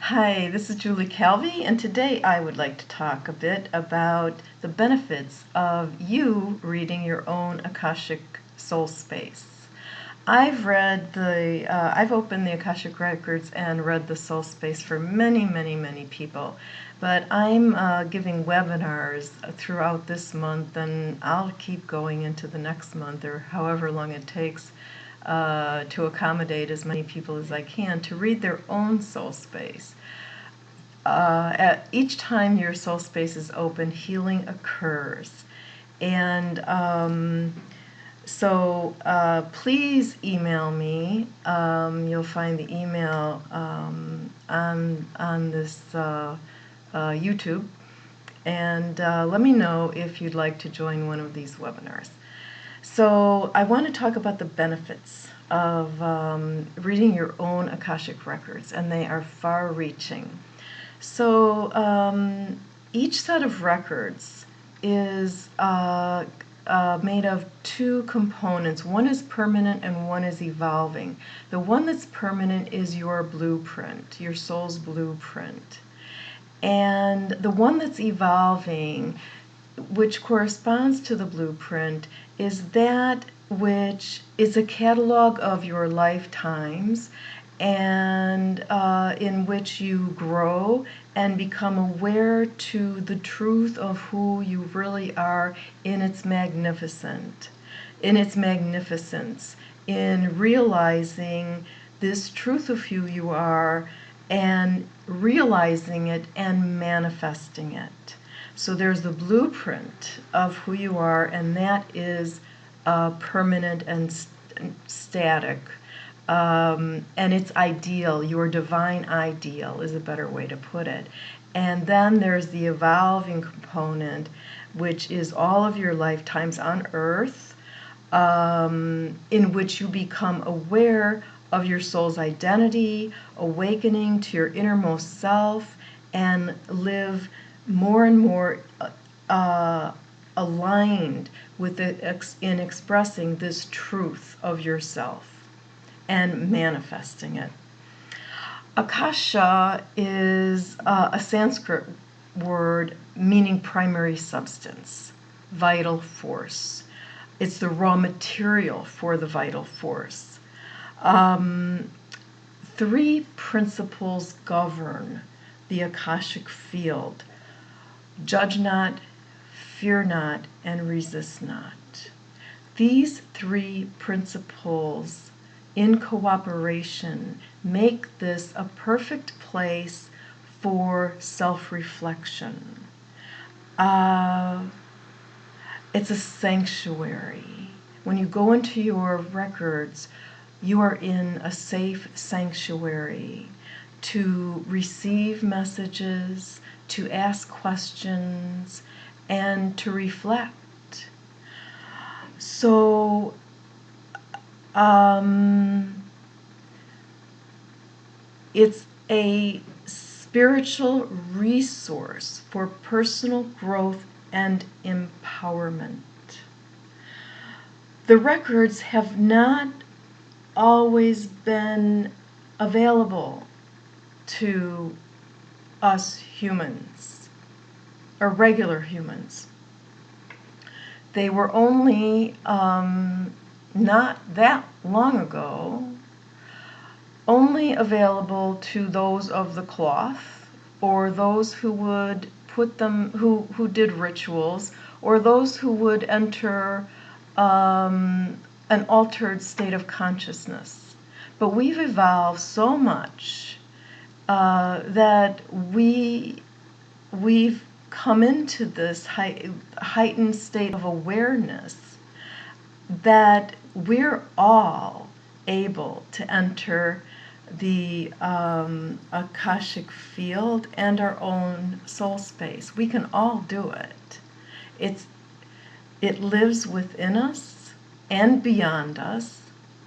Hi, this is Julie Calvi, and today I would like to talk a bit about the benefits of you reading your own Akashic soul space. I've opened the Akashic Records and read the soul space for many people, but I'm giving webinars throughout this month, and I'll keep going into the next month or however long it takes to accommodate as many people as I can to read their own soul space. At each time your soul space is open, healing occurs. And please email me. You'll find the email on this YouTube. And let me know if you'd like to join one of these webinars. So I want to talk about the benefits of reading your own Akashic Records, and they are far-reaching. So each set of records is made of two components. One is permanent and one is evolving. The one that's permanent is your blueprint, your soul's blueprint. And the one that's evolving, which corresponds to the blueprint, is that which is a catalog of your lifetimes and in which you grow and become aware to the truth of who you really are in its magnificence, in realizing this truth of who you are and realizing it and manifesting it. So there's the blueprint of who you are, and that is permanent and static. And it's ideal, your divine ideal is a better way to put it. And then there's the evolving component, which is all of your lifetimes on Earth, in which you become aware of your soul's identity, awakening to your innermost self, and live more and more aligned with it in expressing this truth of yourself and manifesting it. Akasha is a Sanskrit word meaning primary substance, vital force. It's the raw material for the vital force. Three principles govern the Akashic field: judge not, fear not, and resist not. These three principles in cooperation make this a perfect place for self-reflection. It's a sanctuary. When you go into your records, you are in a safe sanctuary to receive messages, to ask questions, and to reflect. So it's a spiritual resource for personal growth and empowerment. The records have not always been available to us humans, or regular humans. They were only not that long ago only available to those of the cloth, or those who would put them, who did rituals, or those who would enter an altered state of consciousness. But we've evolved so much that we've come into this heightened state of awareness that we're all able to enter the Akashic field and our own soul space. We can all do it. It lives within us and beyond us,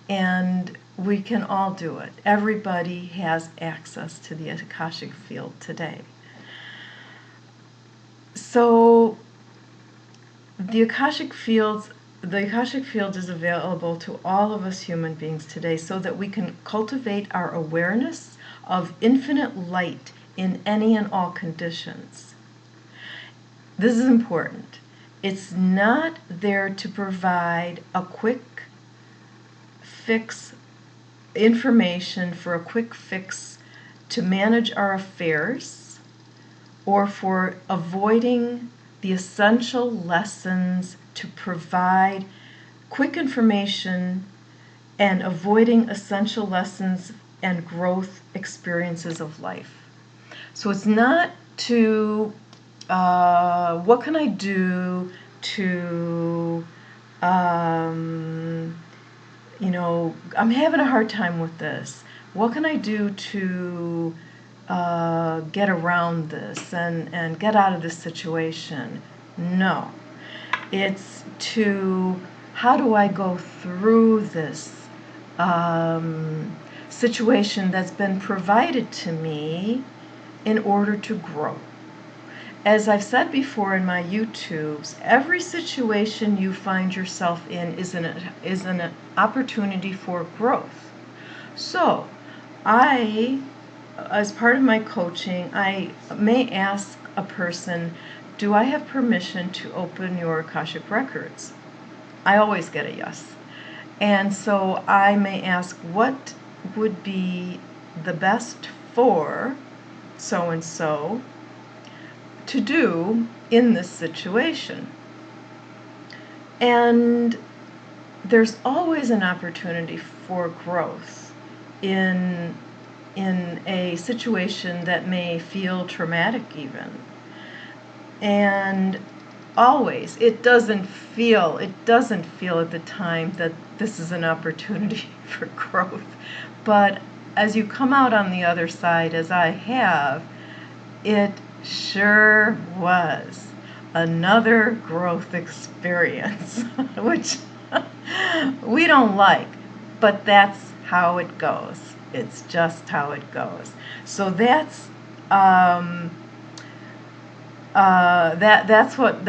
and we can all do it. Everybody has access to the Akashic field today. So the Akashic field is available to all of us human beings today so that we can cultivate our awareness of infinite light in any and all conditions. This is important. It's not there to provide a quick fix, information for a quick fix to manage our affairs, or for avoiding the essential lessons to provide quick information and avoiding essential lessons and growth experiences of life. So it's not to, what can I do to, I'm having a hard time with this. What can I do to get around this and get out of this situation? No. It's to, how do I go through this situation that's been provided to me in order to grow? As I've said before in my YouTubes, every situation you find yourself in is an opportunity for growth. So, as part of my coaching, I may ask a person, do I have permission to open your Akashic records? I always get a yes. And so I may ask, what would be the best for so-and-so to do in this situation? And there's always an opportunity for growth in a situation that may feel traumatic even. And always, it doesn't feel at the time that this is an opportunity for growth. But as you come out on the other side, as I have, it sure was another growth experience, which we don't like, but that's how it goes. It's just how it goes. So that's that's what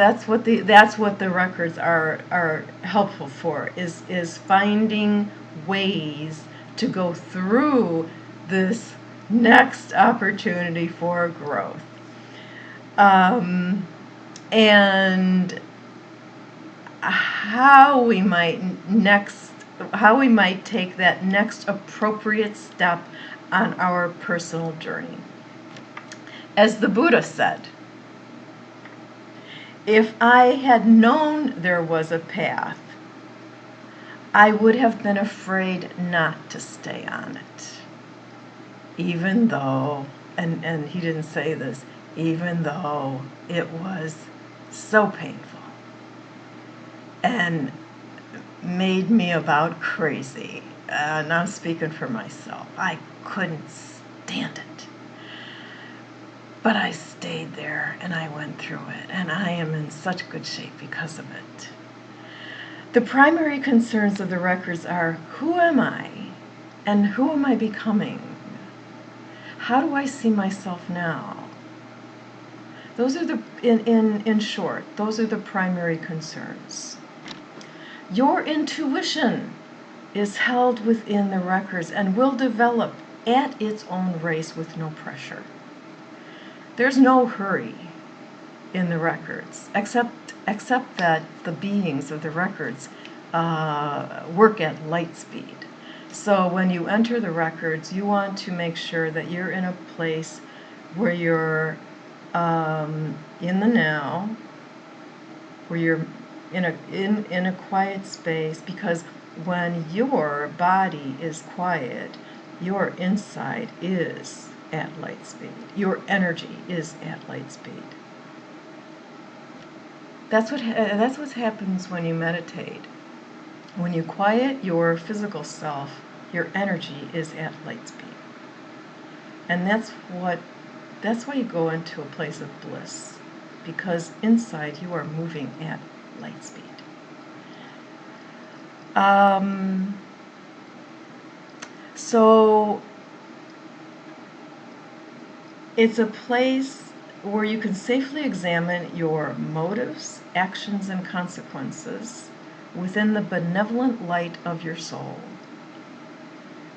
the records are helpful for, is finding ways to go through this next opportunity for growth. And how we might take that next appropriate step on our personal journey. As the Buddha said, if I had known there was a path, I would have been afraid not to stay on it. Even though, and he didn't say this, even though it was so painful and made me about crazy. And I'm speaking for myself. I couldn't stand it. But I stayed there and I went through it, and I am in such good shape because of it. The primary concerns of the records are, who am I and who am I becoming? How do I see myself now? Those are in short, those are the primary concerns. Your intuition is held within the records and will develop at its own race with no pressure. There's no hurry in the records, except that the beings of the records work at light speed. So when you enter the records, you want to make sure that you're in a place where you're in the now, where you're in a quiet space, because when your body is quiet, your inside is at light speed. Your energy is at light speed. That's what happens when you meditate. When you quiet your physical self, your energy is at light speed. And that's why you go into a place of bliss, because inside you are moving at light speed. So it's a place where you can safely examine your motives, actions, and consequences within the benevolent light of your soul.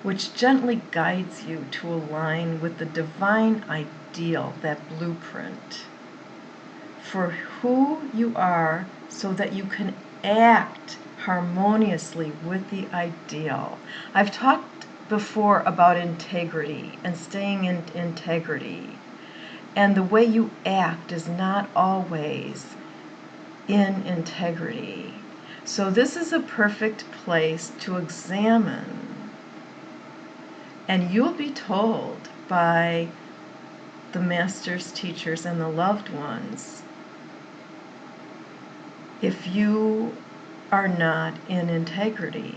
which gently guides you to align with the divine ideal, that blueprint for who you are, so that you can act harmoniously with the ideal. I've talked before about integrity and staying in integrity, and the way you act is not always in integrity. So this is a perfect place to examine, and you'll be told by the masters, teachers, and the loved ones if you are not in integrity.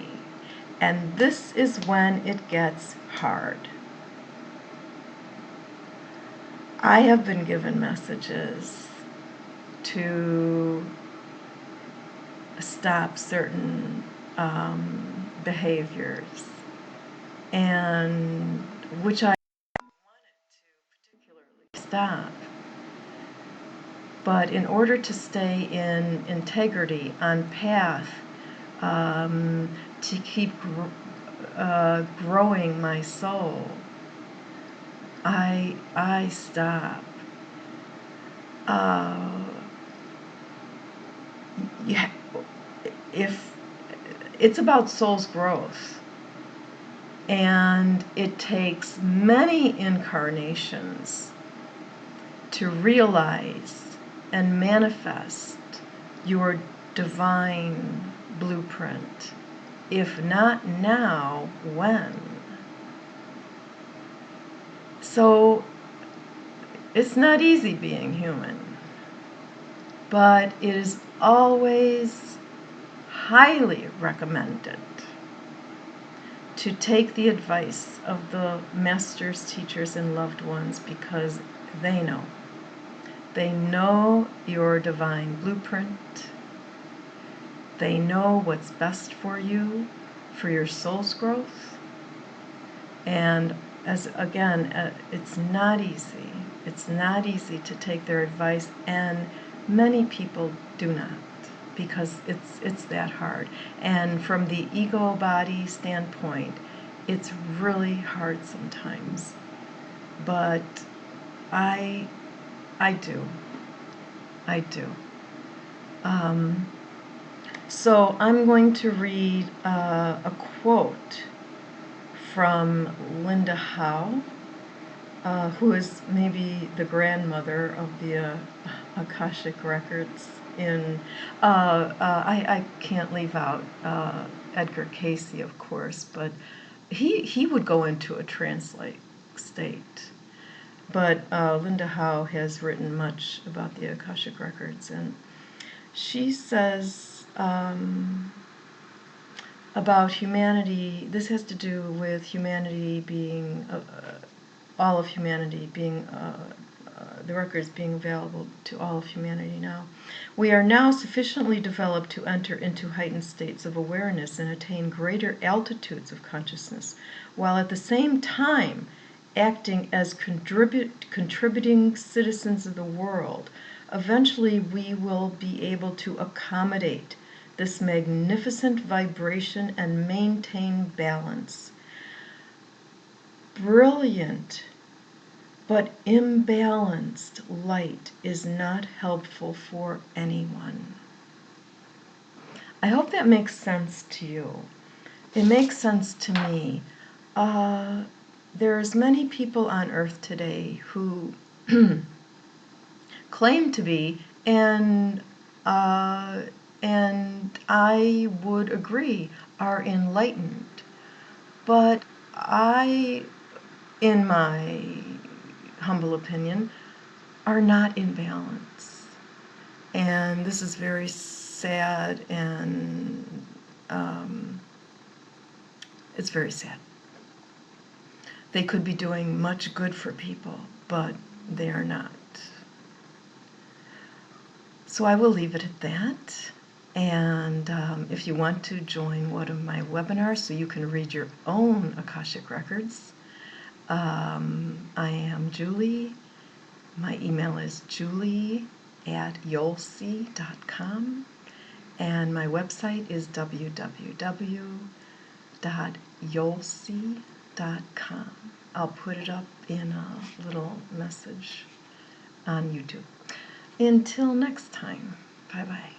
And this is when it gets hard. I have been given messages to stop certain behaviors, and which I wanted to particularly stop. But in order to stay in integrity, on path, to keep growing my soul, I stop. Yeah, if it's about soul's growth, and it takes many incarnations to realize and manifest your divine blueprint. If not now, when? So it's not easy being human, but it is always highly recommended to take the advice of the masters, teachers, and loved ones, because they know. They know your divine blueprint. They know what's best for you, for your soul's growth. And it's not easy. It's not easy to take their advice, and many people do not, because it's that hard. And from the ego body standpoint, it's really hard sometimes. But I do. So I'm going to read a quote from Linda Howe, who is maybe the grandmother of the Akashic Records. I can't leave out Edgar Cayce, of course, but he would go into a trance-like state. But Linda Howe has written much about the Akashic Records, and she says about humanity, this has to do with humanity being, all of humanity being, the records being available to all of humanity now. We are now sufficiently developed to enter into heightened states of awareness and attain greater altitudes of consciousness, while at the same time acting as contributing citizens of the world. Eventually we will be able to accommodate this magnificent vibration and maintain balance. Brilliant but imbalanced light is not helpful for anyone. I hope that makes sense to you. It makes sense to me. There's many people on earth today who claim to be, and I would agree, are enlightened. But I, in my humble opinion, are not in balance. And this is very sad, and it's very sad. They could be doing much good for people, but they are not. So I will leave it at that. And if you want to join one of my webinars so you can read your own Akashic Records, I am Julie. My email is julie@yolsi.com, and my website is www.yolsi.com. I'll put it up in a little message on YouTube. Until next time, bye-bye.